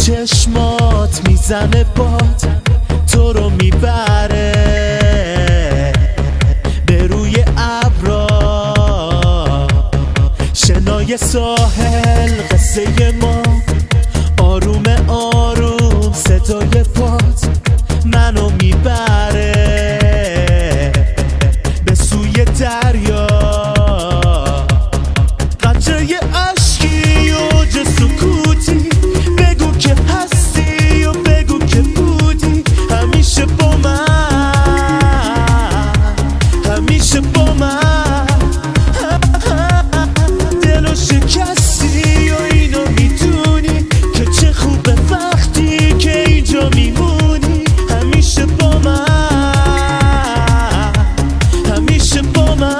چشمات میزنه باد تو رو میبره به روی ابرا، شنای ساحل قصه ما، آروم آروم صدای پات منو میبره به سوی دریا. قطره اشکی اوج سکوتی، بگو که هستی و بگو که بودی همیشه با من، همیشه با من. دلو شکستی و اینو میدونی که چه خوبه وقتی که اینجا میمونی همیشه با من، همیشه با من.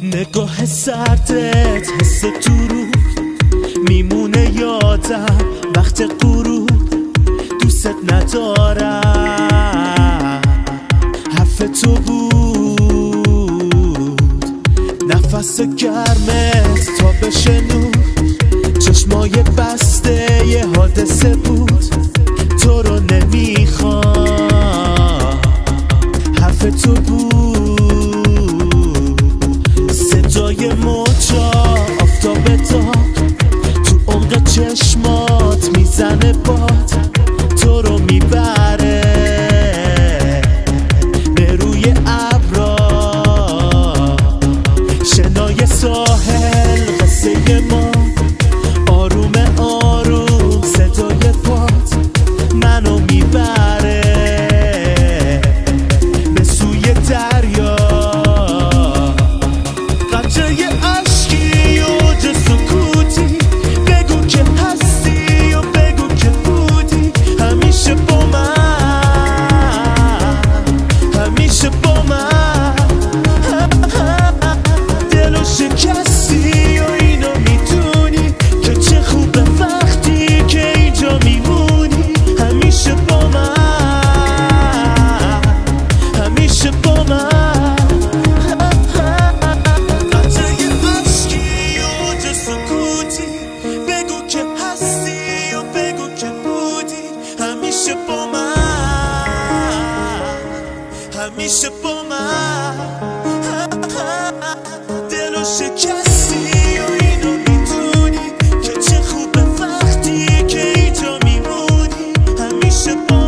نگاه سردت حس تو رو میمونه یادم وقت غروب، دوست ندارم حرف تو بود، نفس گرمت تا بشه نور، چشمای بسته یه حادثه بود، تو رو نمیخوام حرف تو بود، صدای موجا آفتاب داغ تو عمق چشمات میزنه باد تو رو میبره به روی ابرا، شنای ساحل قصه ما، آروم آروم صدای پات منو میبره به سوی دریا. شکستی و اینو میدونی که چه خوبه وقتی که اینجا میمونی همیشه با من، همیشه با من. قطره اشکی اوج سکوتی، بگو که هستی و بگو که بودی همیشه با من، همیشه با من. دلو شکستی و اینو میدونی که چه خوبه وقتی که اینجا میمونی همیشه با